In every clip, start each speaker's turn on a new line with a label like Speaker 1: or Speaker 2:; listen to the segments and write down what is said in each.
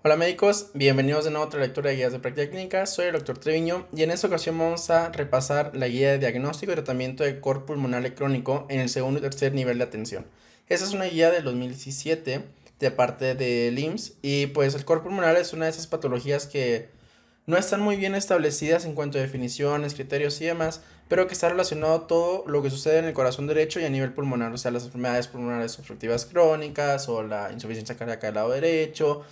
Speaker 1: Hola médicos, bienvenidos de nuevo a otra lectura de guías de práctica clínica. Soy el doctor Treviño y en esta ocasión vamos a repasar la guía de diagnóstico y tratamiento de cor pulmonar crónico en el segundo y tercer nivel de atención. Esta es una guía del 2017 de parte del IMSS y pues el cor pulmonar es una de esas patologías que no están muy bien establecidas en cuanto a definiciones, criterios y demás, pero que está relacionado a todo lo que sucede en el corazón derecho y a nivel pulmonar, o sea, las enfermedades pulmonares obstructivas crónicas o la insuficiencia cardíaca del lado derecho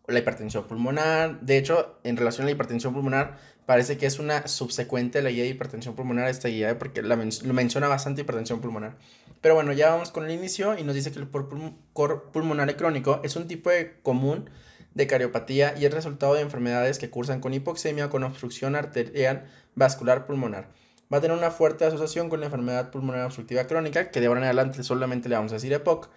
Speaker 1: la hipertensión pulmonar. De hecho, en relación a la hipertensión pulmonar, parece que es una subsecuente de la guía de hipertensión pulmonar esta guía, porque lo menciona bastante hipertensión pulmonar. Pero bueno, ya vamos con el inicio y nos dice que el cor pulmonar crónico es un tipo de común de cariopatía y es resultado de enfermedades que cursan con hipoxemia o con obstrucción arterial vascular pulmonar. Va a tener una fuerte asociación con la enfermedad pulmonar obstructiva crónica, que de ahora en adelante solamente le vamos a decir EPOC,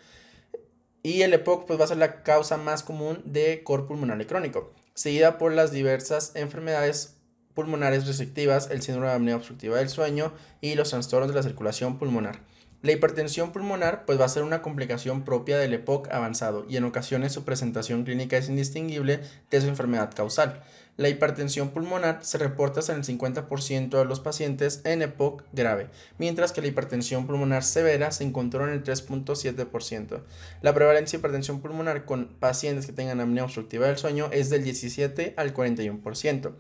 Speaker 1: y el EPOC pues, va a ser la causa más común de cor pulmonar crónico, seguida por las diversas enfermedades pulmonares restrictivas, el síndrome de apnea obstructiva del sueño y los trastornos de la circulación pulmonar. La hipertensión pulmonar pues, va a ser una complicación propia del EPOC avanzado y en ocasiones su presentación clínica es indistinguible de su enfermedad causal. La hipertensión pulmonar se reporta hasta en el 50% de los pacientes en EPOC grave, mientras que la hipertensión pulmonar severa se encontró en el 3.7%. La prevalencia de hipertensión pulmonar con pacientes que tengan apnea obstructiva del sueño es del 17 al 41%.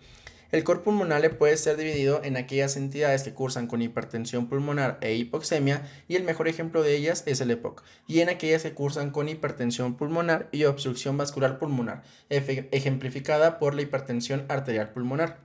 Speaker 1: El cor pulmonar puede ser dividido en aquellas entidades que cursan con hipertensión pulmonar e hipoxemia, y el mejor ejemplo de ellas es el EPOC, y en aquellas que cursan con hipertensión pulmonar y obstrucción vascular pulmonar, ejemplificada por la hipertensión arterial pulmonar.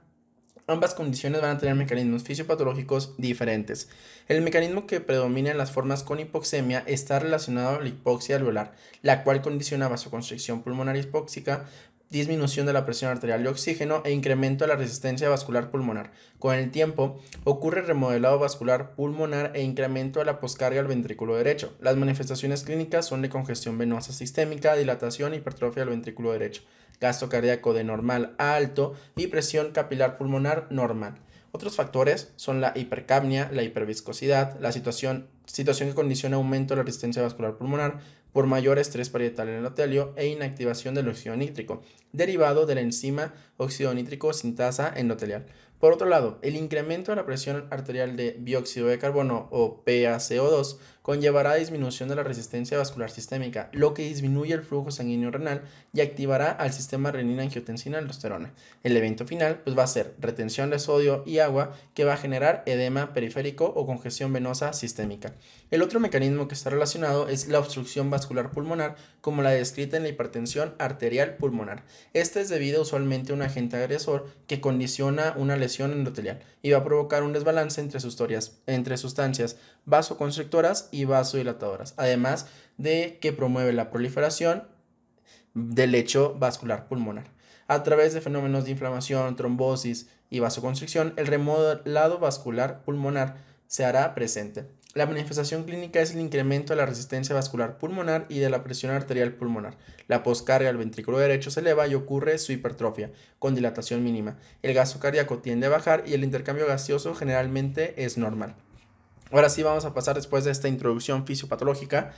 Speaker 1: Ambas condiciones van a tener mecanismos fisiopatológicos diferentes. El mecanismo que predomina en las formas con hipoxemia está relacionado a la hipoxia alveolar, la cual condiciona vasoconstricción pulmonar hipóxica, disminución de la presión arterial y oxígeno e incremento de la resistencia vascular pulmonar. Con el tiempo, ocurre remodelado vascular pulmonar e incremento de la poscarga al ventrículo derecho. Las manifestaciones clínicas son de congestión venosa sistémica, dilatación y hipertrofia del ventrículo derecho, gasto cardíaco de normal a alto y presión capilar pulmonar normal. Otros factores son la hipercapnia, la hiperviscosidad, la situación que condiciona aumento de la resistencia vascular pulmonar por mayor estrés parietal en el endotelio e inactivación del óxido nítrico, derivado de la enzima óxido nítrico sintasa endotelial. Por otro lado, el incremento de la presión arterial de dióxido de carbono o PaCO2 conllevará disminución de la resistencia vascular sistémica, lo que disminuye el flujo sanguíneo renal y activará al sistema renina-angiotensina-aldosterona. El evento final pues, va a ser retención de sodio y agua que va a generar edema periférico o congestión venosa sistémica. El otro mecanismo que está relacionado es la obstrucción vascular pulmonar, como la descrita en la hipertensión arterial pulmonar. Esta es debido usualmente a un agente agresor que condiciona una lesión endotelial y va a provocar un desbalance entre sustancias vasoconstrictoras y vasodilatadoras, además de que promueve la proliferación del lecho vascular pulmonar. A través de fenómenos de inflamación, trombosis y vasoconstricción, el remodelado vascular pulmonar se hará presente. La manifestación clínica es el incremento de la resistencia vascular pulmonar y de la presión arterial pulmonar. La poscarga del ventrículo derecho se eleva y ocurre su hipertrofia, con dilatación mínima. El gasto cardíaco tiende a bajar y el intercambio gaseoso generalmente es normal. Ahora sí vamos a pasar después de esta introducción fisiopatológica,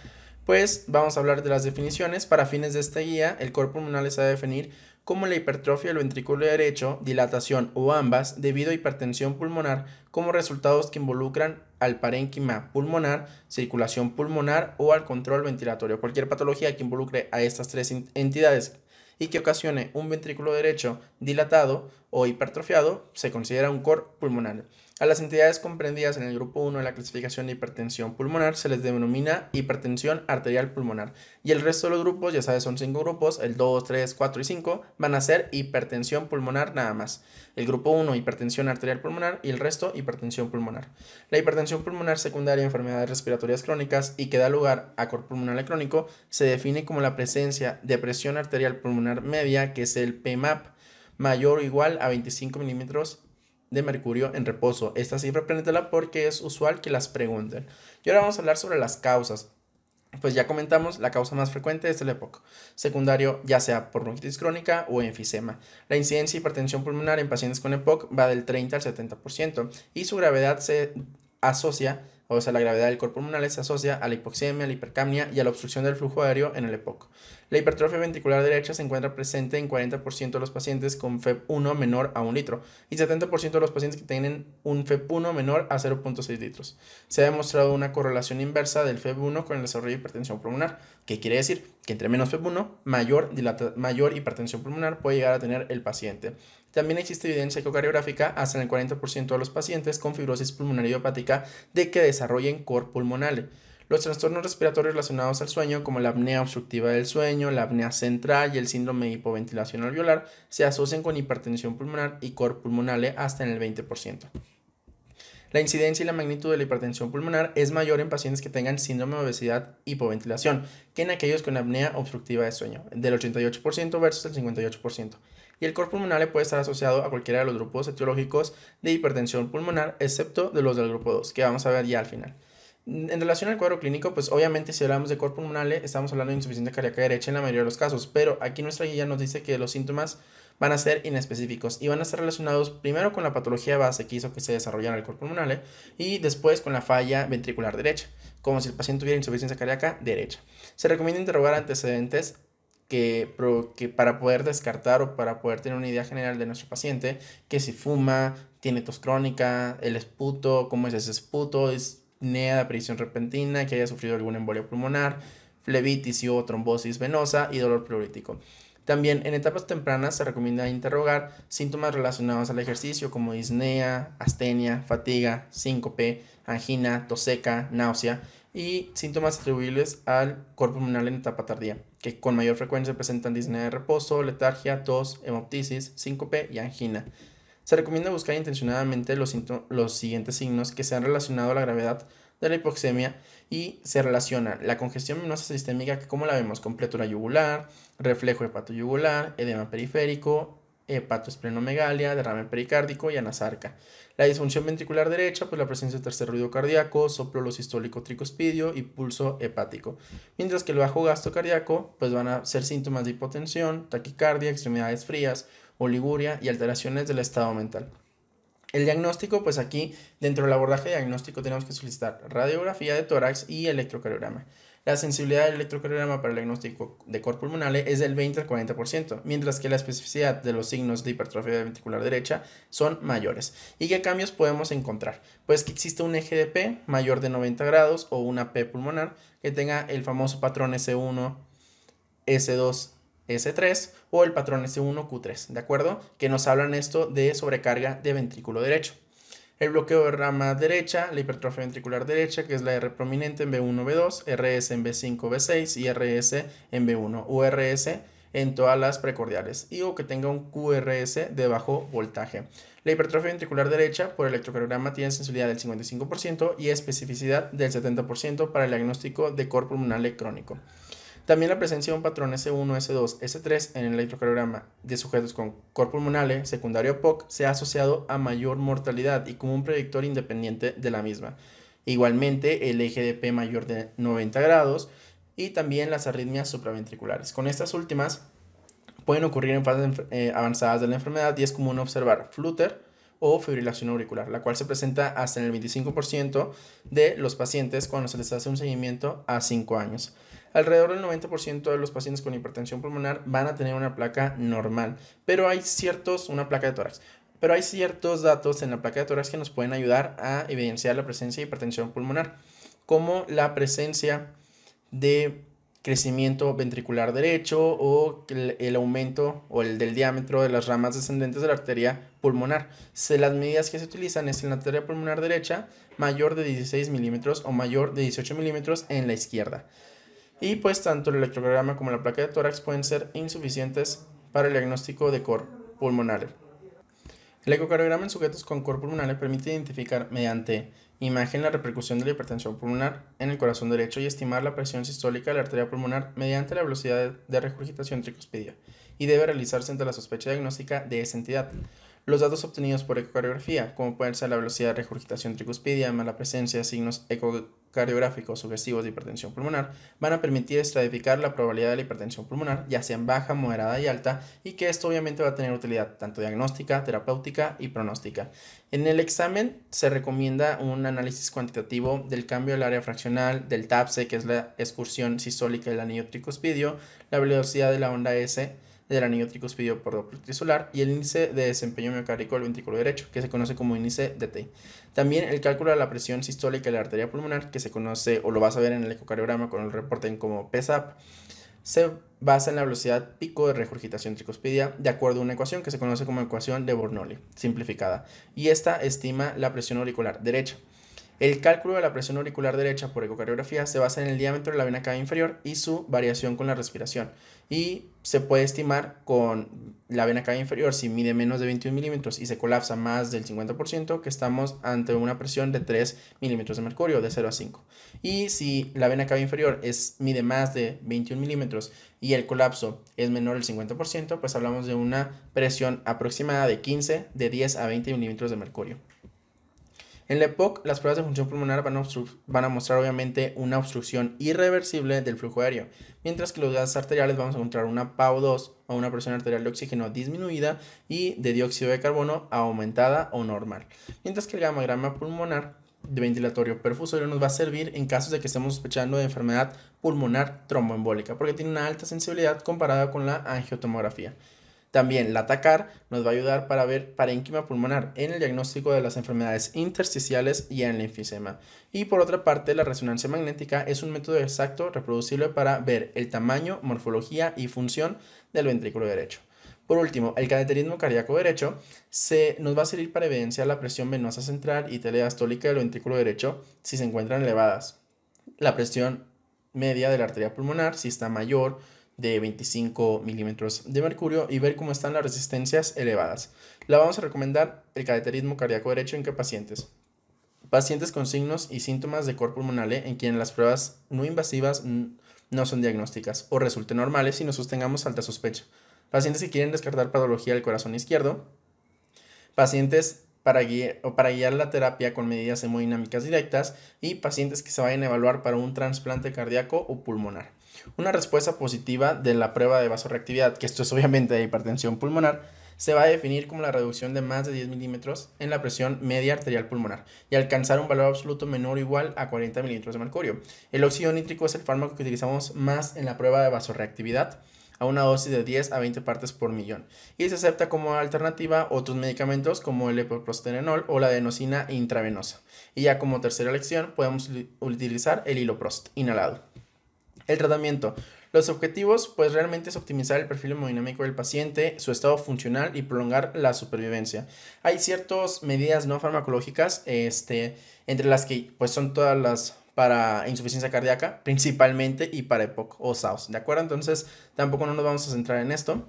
Speaker 1: pues vamos a hablar de las definiciones. Para fines de esta guía, el cor pulmonar se va a definir como la hipertrofia del ventrículo derecho, dilatación o ambas, debido a hipertensión pulmonar, como resultados que involucran al parénquima pulmonar, circulación pulmonar o al control ventilatorio. Cualquier patología que involucre a estas tres entidades y que ocasione un ventrículo derecho dilatado o hipertrofiado se considera un cor pulmonar. A las entidades comprendidas en el grupo 1 de la clasificación de hipertensión pulmonar se les denomina hipertensión arterial pulmonar, y el resto de los grupos, ya sabes, son 5 grupos, el 2, 3, 4 y 5 van a ser hipertensión pulmonar nada más. El grupo 1 hipertensión arterial pulmonar y el resto hipertensión pulmonar. La hipertensión pulmonar secundaria a enfermedades respiratorias crónicas y que da lugar a cor pulmonar crónico se define como la presencia de presión arterial pulmonar media, que es el PMAP, mayor o igual a 25 milímetros de mercurio en reposo. Esta cifra apréndetela porque es usual que las pregunten. Y ahora vamos a hablar sobre las causas. Pues ya comentamos, la causa más frecuente es el EPOC, secundario ya sea por bronquitis crónica o enfisema. La incidencia de hipertensión pulmonar en pacientes con EPOC va del 30 al 70% y su gravedad se asocia, o sea, la gravedad del cor pulmonar se asocia a la hipoxemia, a la hipercapnia y a la obstrucción del flujo aéreo en el EPOC. La hipertrofia ventricular derecha se encuentra presente en 40% de los pacientes con FEV1 menor a 1 litro y 70% de los pacientes que tienen un FEV1 menor a 0.6 litros. Se ha demostrado una correlación inversa del FEV1 con el desarrollo de hipertensión pulmonar, que quiere decir que entre menos FEV1, mayor hipertensión pulmonar puede llegar a tener el paciente. También existe evidencia ecocardiográfica hasta en el 40% de los pacientes con fibrosis pulmonar idiopática de que desarrollen cor pulmonale. Los trastornos respiratorios relacionados al sueño, como la apnea obstructiva del sueño, la apnea central y el síndrome de hipoventilación alveolar, se asocian con hipertensión pulmonar y cor pulmonale hasta en el 20%. La incidencia y la magnitud de la hipertensión pulmonar es mayor en pacientes que tengan síndrome de obesidad hipoventilación que en aquellos con apnea obstructiva del sueño, del 88% versus el 58%. Y el cor pulmonale puede estar asociado a cualquiera de los grupos etiológicos de hipertensión pulmonar, excepto de los del grupo 2, que vamos a ver ya al final. En relación al cuadro clínico, pues obviamente si hablamos de cor pulmonale, estamos hablando de insuficiencia cardíaca derecha en la mayoría de los casos, pero aquí nuestra guía nos dice que los síntomas van a ser inespecíficos y van a estar relacionados primero con la patología base que hizo que se desarrollara el cor pulmonale y después con la falla ventricular derecha, como si el paciente tuviera insuficiencia cardíaca derecha. Se recomienda interrogar antecedentes que para poder descartar o para poder tener una idea general de nuestro paciente, que si fuma, tiene tos crónica, el esputo, cómo es ese esputo, es apnea de aparición repentina, que haya sufrido alguna embolia pulmonar, flebitis o trombosis venosa y dolor pleurítico. También en etapas tempranas se recomienda interrogar síntomas relacionados al ejercicio como disnea, astenia, fatiga, síncope, angina, tos seca, náusea y síntomas atribuibles al cor pulmonar en etapa tardía, que con mayor frecuencia presentan disnea de reposo, letargia, tos, hemoptisis, síncope y angina. Se recomienda buscar intencionadamente los siguientes signos que se han relacionado a la gravedad de la hipoxemia y se relaciona la congestión venosa sistémica, que como la vemos, completura yugular, reflejo hepatoyugular, edema periférico, hepatoesplenomegalia, derrame pericárdico y anasarca. La disfunción ventricular derecha, pues la presencia de tercer ruido cardíaco, soplo sistólico tricuspidio y pulso hepático. Mientras que el bajo gasto cardíaco, pues van a ser síntomas de hipotensión, taquicardia, extremidades frías, oliguria y alteraciones del estado mental. El diagnóstico, pues aquí dentro del abordaje diagnóstico tenemos que solicitar radiografía de tórax y electrocardiograma. La sensibilidad del electrocardiograma para el diagnóstico de cor pulmonale es del 20 al 40%, mientras que la especificidad de los signos de hipertrofia ventricular derecha son mayores. ¿Y qué cambios podemos encontrar? Pues que existe un eje de P mayor de 90 grados o una P pulmonar que tenga el famoso patrón S1, S2, S3 o el patrón S1Q3, ¿de acuerdo? Que nos hablan esto de sobrecarga de ventrículo derecho. El bloqueo de rama derecha, la hipertrofia ventricular derecha, que es la R prominente en B1, B2, RS en B5, B6 y RS en B1, URS en todas las precordiales y o que tenga un QRS de bajo voltaje. La hipertrofia ventricular derecha por electrocardiograma tiene sensibilidad del 55% y especificidad del 70% para el diagnóstico de cor pulmonale crónico. También la presencia de un patrón S1, S2, S3 en el electrocardiograma de sujetos con cor pulmonale secundario a POC se ha asociado a mayor mortalidad y como un predictor independiente de la misma. Igualmente, el eje de P mayor de 90 grados y también las arritmias supraventriculares. Con estas últimas pueden ocurrir en fases avanzadas de la enfermedad y es común observar flutter o fibrilación auricular, la cual se presenta hasta en el 25% de los pacientes cuando se les hace un seguimiento a 5 años. Alrededor del 90% de los pacientes con hipertensión pulmonar van a tener una placa normal, pero hay una placa de tórax. Pero hay ciertos datos en la placa de tórax que nos pueden ayudar a evidenciar la presencia de hipertensión pulmonar, como la presencia de crecimiento ventricular derecho o el aumento o el del diámetro de las ramas descendentes de la arteria pulmonar. Las medidas que se utilizan es en la arteria pulmonar derecha mayor de 16 milímetros o mayor de 18 milímetros en la izquierda. Y pues tanto el electrocardiograma como la placa de tórax pueden ser insuficientes para el diagnóstico de cor pulmonale. El ecocardiograma en sujetos con cor pulmonale permite identificar mediante imagen la repercusión de la hipertensión pulmonar en el corazón derecho y estimar la presión sistólica de la arteria pulmonar mediante la velocidad de regurgitación tricuspidia y debe realizarse ante la sospecha diagnóstica de esa entidad. Los datos obtenidos por ecocardiografía, como pueden ser la velocidad de regurgitación tricuspidia más la presencia de signos ecocardiográficos sugestivos de hipertensión pulmonar, van a permitir estratificar la probabilidad de la hipertensión pulmonar, ya sea en baja, moderada y alta, y que esto obviamente va a tener utilidad tanto diagnóstica, terapéutica y pronóstica. En el examen se recomienda un análisis cuantitativo del cambio del área fraccional, del TAPSE, que es la excursión sistólica del anillo tricuspidio, la velocidad de la onda S del anillo tricuspidio por Doppler trisular y el índice de desempeño miocárdico del ventrículo derecho, que se conoce como índice DT. También el cálculo de la presión sistólica de la arteria pulmonar, que se conoce o lo vas a ver en el ecocardiograma con el reporte como PSAP, se basa en la velocidad pico de regurgitación tricuspidia de acuerdo a una ecuación que se conoce como ecuación de Bernoulli, simplificada, y esta estima la presión auricular derecha. El cálculo de la presión auricular derecha por ecocardiografía se basa en el diámetro de la vena cava inferior y su variación con la respiración. Y se puede estimar con la vena cava inferior, si mide menos de 21 milímetros y se colapsa más del 50%, que estamos ante una presión de 3 milímetros de mercurio, de 0 a 5. Y si la vena cava inferior mide más de 21 milímetros y el colapso es menor del 50%, pues hablamos de una presión aproximada de 15, de 10 a 20 milímetros de mercurio. En la EPOC, las pruebas de función pulmonar van a mostrar obviamente una obstrucción irreversible del flujo aéreo, mientras que los gases arteriales vamos a encontrar una PaO2 o una presión arterial de oxígeno disminuida y de dióxido de carbono aumentada o normal, mientras que el gammagrama pulmonar de ventilatorio perfusorio nos va a servir en casos de que estemos sospechando de enfermedad pulmonar tromboembólica, porque tiene una alta sensibilidad comparada con la angiotomografía. También la TACAR nos va a ayudar para ver parénquima pulmonar en el diagnóstico de las enfermedades intersticiales y en el enfisema. Y por otra parte, la resonancia magnética es un método exacto reproducible para ver el tamaño, morfología y función del ventrículo derecho. Por último, el cateterismo cardíaco derecho nos va a servir para evidenciar la presión venosa central y telediastólica del ventrículo derecho si se encuentran elevadas. La presión media de la arteria pulmonar si está mayor de 25 milímetros de mercurio y ver cómo están las resistencias elevadas. La vamos a recomendar el cateterismo cardíaco derecho en qué pacientes. Pacientes con signos y síntomas de cor pulmonale en quienes las pruebas no invasivas no son diagnósticas o resulten normales y nos sostengamos alta sospecha. Pacientes que quieren descartar patología del corazón izquierdo. Pacientes para guiar la terapia con medidas hemodinámicas directas y pacientes que se vayan a evaluar para un trasplante cardíaco o pulmonar. Una respuesta positiva de la prueba de vasorreactividad, que esto es obviamente de hipertensión pulmonar, se va a definir como la reducción de más de 10 milímetros en la presión media arterial pulmonar y alcanzar un valor absoluto menor o igual a 40 mililitros de mercurio. El óxido nítrico es el fármaco que utilizamos más en la prueba de vasorreactividad, a una dosis de 10 a 20 partes por millón, y se acepta como alternativa otros medicamentos como el epoprostenol o la adenosina intravenosa. Y ya como tercera elección podemos utilizar el iloprost inhalado. El tratamiento. Los objetivos pues realmente es optimizar el perfil hemodinámico del paciente, su estado funcional y prolongar la supervivencia. Hay ciertas medidas no farmacológicas, entre las que pues son todas las para insuficiencia cardíaca principalmente y para EPOC o SAOS, ¿de acuerdo? Entonces tampoco no nos vamos a centrar en esto.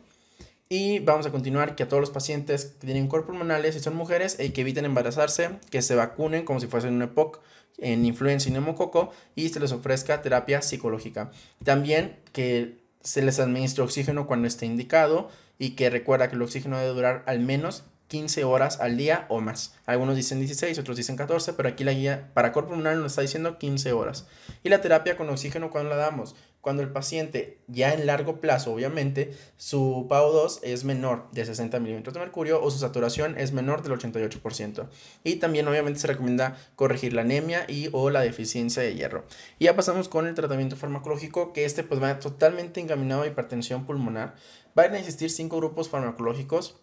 Speaker 1: Y vamos a continuar que a todos los pacientes que tienen cor pulmonales, si son mujeres, que eviten embarazarse, que se vacunen como si fuesen un EPOC en influenza y neumococo y se les ofrezca terapia psicológica. También que se les administre oxígeno cuando esté indicado y que recuerda que el oxígeno debe durar al menos 15 horas al día o más. Algunos dicen 16, otros dicen 14, pero aquí la guía para cor pulmonar nos está diciendo 15 horas. Y la terapia con oxígeno, ¿cuándo la damos? Cuando el paciente, ya en largo plazo, obviamente, su PaO2 es menor de 60 milímetros de mercurio o su saturación es menor del 88%. Y también, obviamente, se recomienda corregir la anemia o la deficiencia de hierro. Y ya pasamos con el tratamiento farmacológico, que pues va totalmente encaminado a hipertensión pulmonar. Van a existir 5 grupos farmacológicos: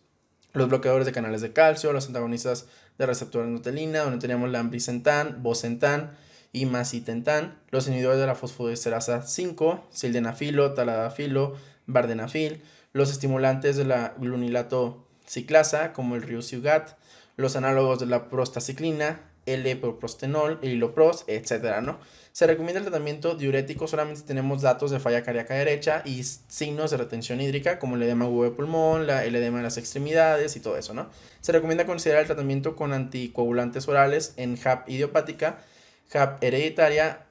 Speaker 1: los bloqueadores de canales de calcio, los antagonistas de receptor de nutelina, donde tenemos la ambrisentan, bosentan y macitentan, los inhibidores de la fosfodiesterasa 5, sildenafilo, taladafilo, vardenafil, los estimulantes de la glunilato ciclasa, como el riociguat, los análogos de la prostaciclina, el epoprostenol, el iloprost, etcétera, ¿no? Se recomienda el tratamiento diurético solamente si tenemos datos de falla cardíaca derecha y signos de retención hídrica, como el edema agudo de pulmón, el edema de las extremidades y todo eso, ¿no? Se recomienda considerar el tratamiento con anticoagulantes orales en HAP idiopática, HAP hereditaria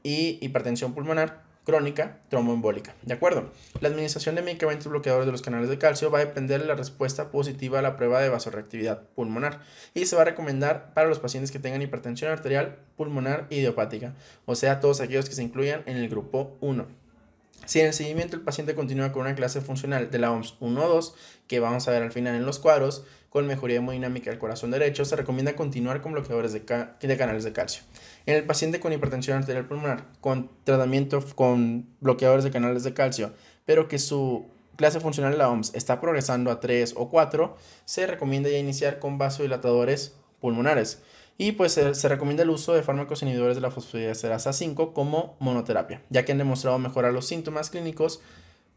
Speaker 1: y hipertensión pulmonar, crónica tromboembólica, ¿de acuerdo? La administración de medicamentos bloqueadores de los canales de calcio va a depender de la respuesta positiva a la prueba de vasorreactividad pulmonar y se va a recomendar para los pacientes que tengan hipertensión arterial, pulmonar y idiopática, o sea, todos aquellos que se incluyan en el grupo 1. Si en el seguimiento el paciente continúa con una clase funcional de la OMS 1 o 2, que vamos a ver al final en los cuadros, con mejoría hemodinámica del corazón derecho, se recomienda continuar con bloqueadores de canales de calcio. En el paciente con hipertensión arterial pulmonar, con tratamiento con bloqueadores de canales de calcio, pero que su clase funcional de la OMS está progresando a 3 o 4, se recomienda ya iniciar con vasodilatadores pulmonares. Y pues se recomienda el uso de fármacos inhibidores de la fosfodiesterasa 5 como monoterapia, ya que han demostrado mejorar los síntomas clínicos,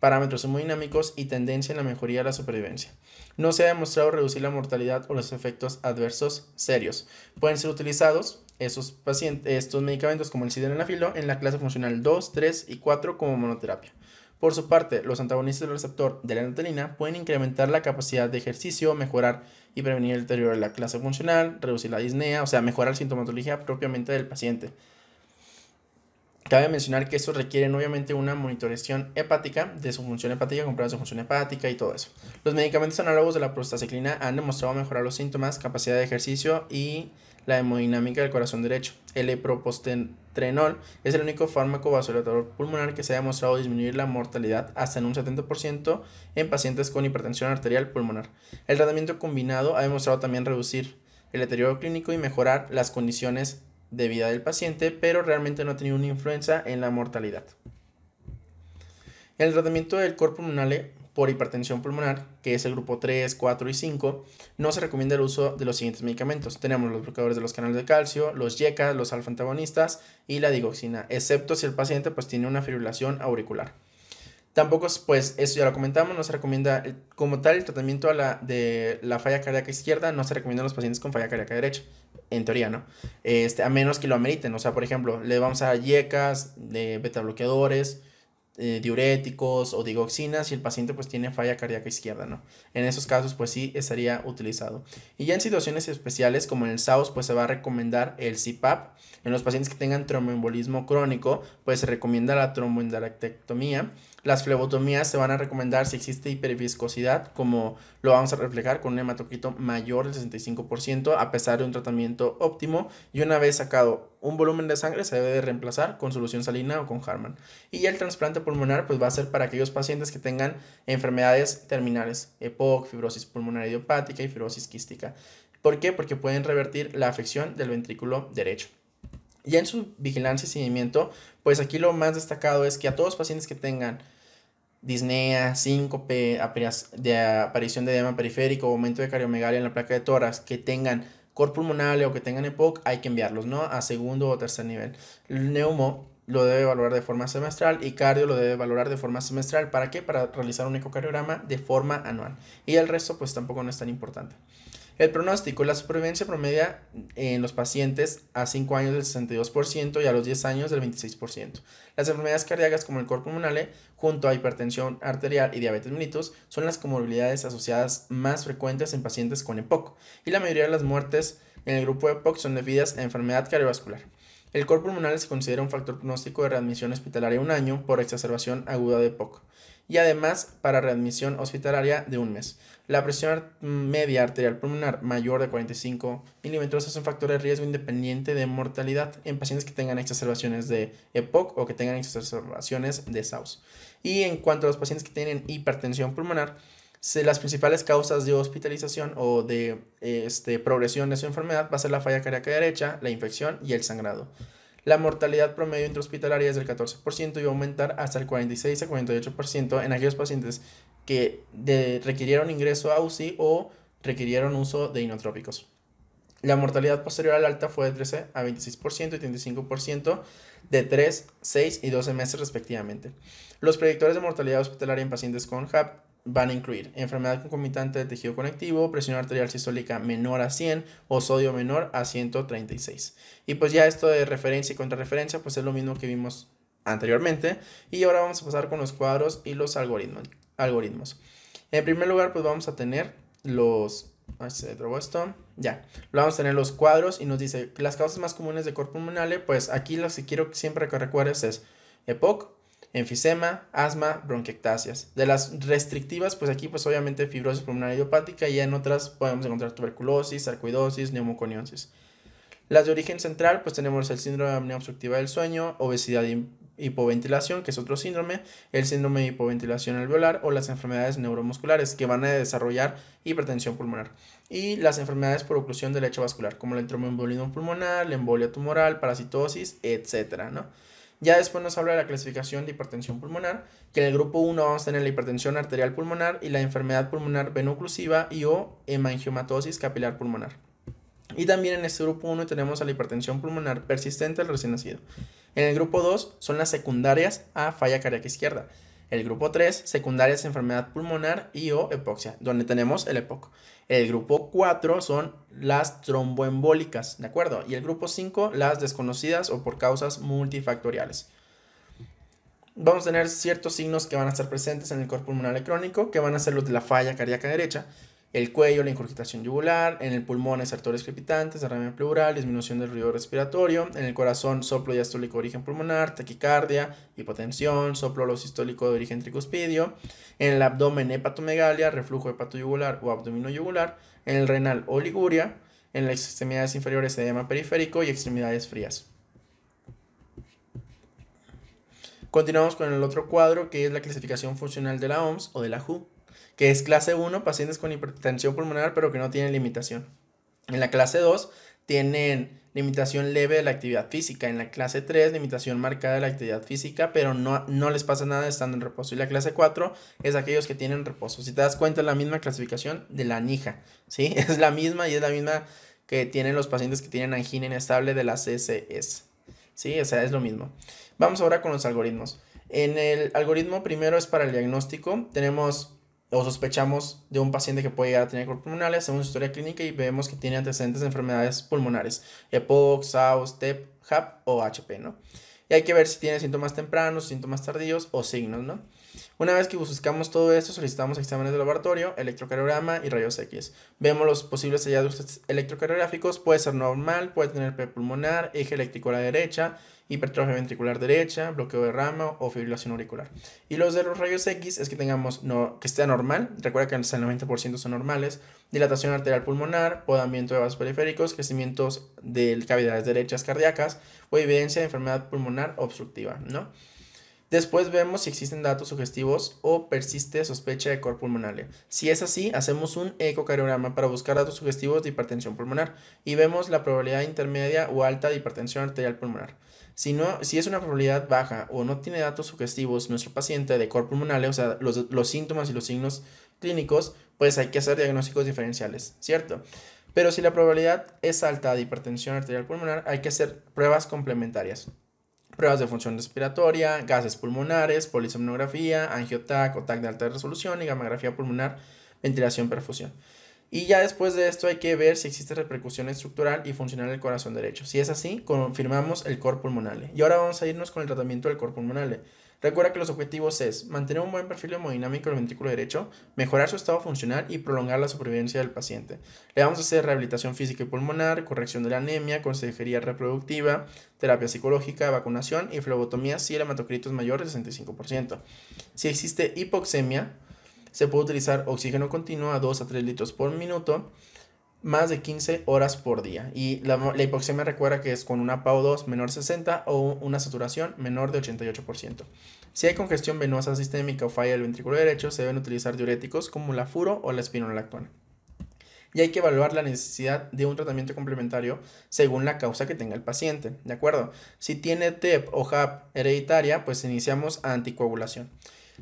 Speaker 1: parámetros hemodinámicos y tendencia en la mejoría de la supervivencia. No se ha demostrado reducir la mortalidad o los efectos adversos serios. Pueden ser utilizados estos medicamentos como el sildenafilo en la clase funcional 2, 3 y 4 como monoterapia. Por su parte, los antagonistas del receptor de la anatalina pueden incrementar la capacidad de ejercicio, mejorar y prevenir el deterioro de la clase funcional, reducir la disnea, o sea, mejorar la sintomatología propiamente del paciente. Cabe mencionar que esto requiere obviamente una monitorización hepática de su función hepática, con pruebas de función hepática y todo eso. Los medicamentos análogos de la prostaciclina han demostrado mejorar los síntomas, capacidad de ejercicio y la hemodinámica del corazón derecho. El epoprostenol es el único fármaco vasodilatador pulmonar que se ha demostrado disminuir la mortalidad hasta en un 70% en pacientes con hipertensión arterial pulmonar. El tratamiento combinado ha demostrado también reducir el deterioro clínico y mejorar las condiciones de vida del paciente, pero realmente no ha tenido una influencia en la mortalidad. En el tratamiento del cor pulmonale por hipertensión pulmonar, que es el grupo 3, 4 y 5, no se recomienda el uso de los siguientes medicamentos. Tenemos los bloqueadores de los canales de calcio, los YECA, los alfa antagonistas y la digoxina, excepto si el paciente pues tiene una fibrilación auricular. Tampoco, pues eso ya lo comentamos, no se recomienda como tal el tratamiento de la falla cardíaca izquierda, no se recomienda a los pacientes con falla cardíaca derecha, en teoría, ¿no? A menos que lo ameriten, o sea, por ejemplo, le vamos a dar YECAs, beta bloqueadores, diuréticos o digoxinas si el paciente pues tiene falla cardíaca izquierda, ¿no? En esos casos pues sí estaría utilizado. Y ya en situaciones especiales como en el SAUS pues se va a recomendar el CPAP. En los pacientes que tengan tromboembolismo crónico pues se recomienda la tromboendarterectomía. Las flebotomías se van a recomendar si existe hiperviscosidad, como lo vamos a reflejar con un hematocrito mayor del 65% a pesar de un tratamiento óptimo, y una vez sacado un volumen de sangre se debe de reemplazar con solución salina o con Harman. Y el trasplante pulmonar pues va a ser para aquellos pacientes que tengan enfermedades terminales, EPOC, fibrosis pulmonar idiopática y fibrosis quística. ¿Por qué? Porque pueden revertir la afección del ventrículo derecho. Ya en su vigilancia y seguimiento, pues aquí lo más destacado es que a todos los pacientes que tengan disnea, síncope, aparición de edema periférico, aumento de cardiomegalia en la placa de tórax, que tengan cor pulmonale o que tengan EPOC, hay que enviarlos, ¿no? A segundo o tercer nivel. El neumo lo debe valorar de forma semestral y cardio lo debe valorar de forma semestral. ¿Para qué? Para realizar un ecocardiograma de forma anual. Y el resto pues tampoco no es tan importante. El pronóstico, la supervivencia promedia en los pacientes a 5 años del 62% y a los 10 años del 26%. Las enfermedades cardíacas como el cor pulmonale, junto a hipertensión arterial y diabetes mellitus, son las comorbilidades asociadas más frecuentes en pacientes con EPOC, y la mayoría de las muertes en el grupo EPOC son debidas a enfermedad cardiovascular. El cor pulmonale se considera un factor pronóstico de readmisión hospitalaria 1 año por exacerbación aguda de EPOC, y además para readmisión hospitalaria de 1 mes. La presión media arterial pulmonar mayor de 45 milímetros es un factor de riesgo independiente de mortalidad en pacientes que tengan exacerbaciones de EPOC o que tengan exacerbaciones de SAUS. Y en cuanto a los pacientes que tienen hipertensión pulmonar, las principales causas de hospitalización o de progresión de su enfermedad va a ser la falla cardíaca derecha, la infección y el sangrado. La mortalidad promedio intrahospitalaria es del 14% y va a aumentar hasta el 46 a 48% en aquellos pacientes que requirieron ingreso a UCI o requirieron uso de inotrópicos. La mortalidad posterior al alta fue de 13 a 26% y 35% de 3, 6 y 12 meses respectivamente. Los predictores de mortalidad hospitalaria en pacientes con HAP van a incluir enfermedad concomitante del tejido conectivo, presión arterial sistólica menor a 100 o sodio menor a 136. Y pues ya esto de referencia y contrarreferencia pues es lo mismo que vimos anteriormente. Y ahora vamos a pasar con los cuadros y los algoritmos. En primer lugar pues vamos a tener los... se trabó esto. Ya, lo vamos a tener los cuadros y nos dice que las causas más comunes de cor pulmonale, pues aquí lo que quiero que siempre que recuerdes es EPOC, enfisema, asma, bronquiectasias. De las restrictivas, pues aquí pues obviamente fibrosis pulmonar idiopática, y en otras podemos encontrar tuberculosis, sarcoidosis, neumoconiosis. Las de origen central, pues tenemos el síndrome de apnea obstructiva del sueño, obesidad y hipoventilación, que es otro síndrome, el síndrome de hipoventilación alveolar o las enfermedades neuromusculares que van a desarrollar hipertensión pulmonar. Y las enfermedades por oclusión del lecho vascular, como el tromboembolismo pulmonar, la embolia tumoral, parasitosis, etcétera, ¿no? Ya después nos habla de la clasificación de hipertensión pulmonar, que en el grupo 1 vamos a tener la hipertensión arterial pulmonar y la enfermedad pulmonar veno-oclusiva y o hemangiomatosis capilar pulmonar. Y también en este grupo 1 tenemos a la hipertensión pulmonar persistente del recién nacido. En el grupo 2 son las secundarias a falla cardíaca izquierda. El grupo 3, secundarias a enfermedad pulmonar y o hipoxia, donde tenemos el EPOC. El grupo 4 son las tromboembólicas, ¿de acuerdo? Y el grupo 5, las desconocidas o por causas multifactoriales. Vamos a tener ciertos signos que van a estar presentes en el cor pulmonar crónico, que van a ser los de la falla cardíaca derecha, el cuello, la ingurgitación yugular, en el pulmón estertores crepitantes, derrame pleural, disminución del ruido respiratorio, en el corazón soplo diastólico de origen pulmonar, taquicardia, hipotensión, soplo sistólico de origen tricuspidio, en el abdomen hepatomegalia, reflujo hepatoyugular o abdominoyugular, en el renal oliguria, en las extremidades inferiores edema periférico y extremidades frías. Continuamos con el otro cuadro, que es la clasificación funcional de la OMS o de la WHO, que es clase 1, pacientes con hipertensión pulmonar pero que no tienen limitación. En la clase 2 tienen limitación leve de la actividad física. En la clase 3, limitación marcada de la actividad física, pero no les pasa nada estando en reposo. Y la clase 4 es aquellos que tienen reposo. Si te das cuenta, es la misma clasificación de la NIJA, ¿sí? Es la misma y es la misma que tienen los pacientes que tienen angina inestable de la CSS, ¿sí? O sea, es lo mismo. Vamos ahora con los algoritmos. En el algoritmo primero es para el diagnóstico. Tenemos o sospechamos de un paciente que puede llegar a tener cor pulmonar, hacemos historia clínica y vemos que tiene antecedentes de enfermedades pulmonares, EPOC, SAUS, TEP, HAP o HP, ¿no? Y hay que ver si tiene síntomas tempranos, síntomas tardíos o signos, ¿no? Una vez que buscamos todo esto, solicitamos exámenes de laboratorio, electrocardiograma y rayos X. Vemos los posibles hallazgos electrocardiográficos, puede ser normal, puede tener P pulmonar, eje eléctrico a la derecha, hipertrofia ventricular derecha, bloqueo de rama o fibrilación auricular. Y los de los rayos X es que tengamos que esté normal, recuerda que hasta el 90% son normales, dilatación arterial pulmonar, podamiento de vasos periféricos, crecimientos de cavidades derechas cardíacas o evidencia de enfermedad pulmonar obstructiva, ¿no? Después vemos si existen datos sugestivos o persiste sospecha de cor pulmonar. Si es así, hacemos un ecocardiograma para buscar datos sugestivos de hipertensión pulmonar y vemos la probabilidad intermedia o alta de hipertensión arterial pulmonar. Si es una probabilidad baja o no tiene datos sugestivos nuestro paciente de cor pulmonar, o sea, los síntomas y los signos clínicos, pues hay que hacer diagnósticos diferenciales, ¿cierto? Pero si la probabilidad es alta de hipertensión arterial pulmonar, hay que hacer pruebas complementarias. Pruebas de función respiratoria, gases pulmonares, polisomnografía, angiotac o TAC de alta resolución y gammagrafía pulmonar, ventilación, perfusión. Y ya después de esto hay que ver si existe repercusión estructural y funcional del corazón derecho. Si es así, confirmamos el cor pulmonale. Y ahora vamos a irnos con el tratamiento del cor pulmonale. Recuerda que los objetivos es mantener un buen perfil hemodinámico del ventrículo derecho, mejorar su estado funcional y prolongar la supervivencia del paciente. Le vamos a hacer rehabilitación física y pulmonar, corrección de la anemia, consejería reproductiva, terapia psicológica, vacunación y flebotomía si el hematocrito es mayor del 65%. Si existe hipoxemia, se puede utilizar oxígeno continuo a 2 a 3 litros por minuto, más de 15 horas por día. Y la hipoxemia recuerda que es con una PaO2 menor 60 o una saturación menor de 88%. Si hay congestión venosa sistémica o falla del ventrículo derecho, se deben utilizar diuréticos como la furo o la espironolactona. Y hay que evaluar la necesidad de un tratamiento complementario según la causa que tenga el paciente, ¿de acuerdo? Si tiene TEP o HAP hereditaria, pues iniciamos anticoagulación.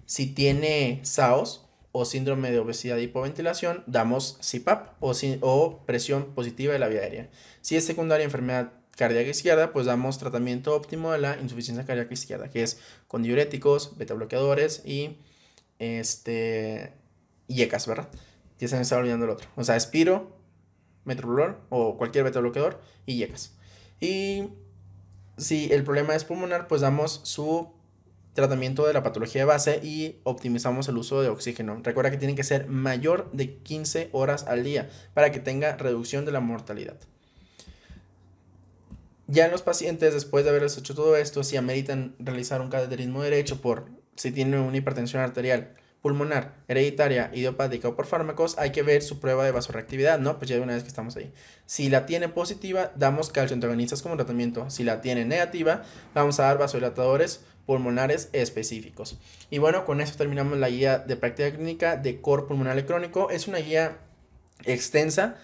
Speaker 1: Si tiene SAOS o síndrome de obesidad y hipoventilación, damos CPAP o presión positiva de la vía aérea. Si es secundaria enfermedad cardíaca izquierda, pues damos tratamiento óptimo de la insuficiencia cardíaca izquierda, que es con diuréticos, beta bloqueadores y IECAS, ¿verdad? Ya se me está olvidando el otro. O sea, Espiro, metoprolol o cualquier beta bloqueador y IECAS. Y si el problema es pulmonar, pues damos su tratamiento de la patología de base y optimizamos el uso de oxígeno. Recuerda que tiene que ser mayor de 15 horas al día para que tenga reducción de la mortalidad. Ya en los pacientes, después de haberles hecho todo esto, si ameritan realizar un cateterismo derecho por si tienen una hipertensión arterial pulmonar, hereditaria, idiopática o por fármacos, hay que ver su prueba de vasorreactividad, ¿no? Pues ya de una vez que estamos ahí. Si la tiene positiva, damos calcioantagonistas como tratamiento. Si la tiene negativa, vamos a dar vasodilatadores pulmonares específicos. Y bueno, con eso terminamos la guía de práctica clínica de cor pulmonar crónico. Es una guía extensa.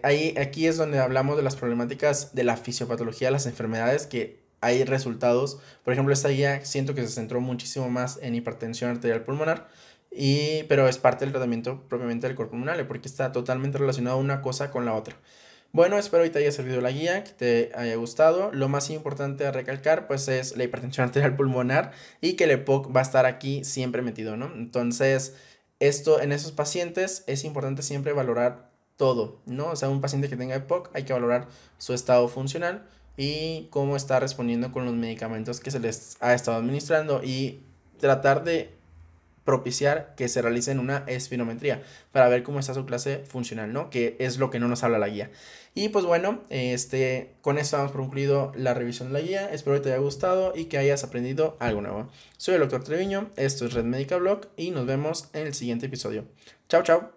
Speaker 1: Aquí es donde hablamos de las problemáticas de la fisiopatología de las enfermedades que hay resultados. Por ejemplo, esta guía siento que se centró muchísimo más en hipertensión arterial pulmonar, pero es parte del tratamiento propiamente del cor pulmonar, porque está totalmente relacionado una cosa con la otra. Bueno, espero que te haya servido la guía, que te haya gustado. Lo más importante a recalcar pues es la hipertensión arterial pulmonar y que el EPOC va a estar aquí siempre metido, ¿no? Entonces, esto en esos pacientes es importante siempre valorar todo, ¿no? O sea, un paciente que tenga EPOC hay que valorar su estado funcional y cómo está respondiendo con los medicamentos que se les ha estado administrando y tratar de propiciar que se realicen una espirometría para ver cómo está su clase funcional, ¿no? Que es lo que no nos habla la guía. Y pues bueno, con esto hemos concluido la revisión de la guía. Espero que te haya gustado y que hayas aprendido algo nuevo. Soy el doctor Treviño, esto es Red Médica Blog y nos vemos en el siguiente episodio. Chao, chao.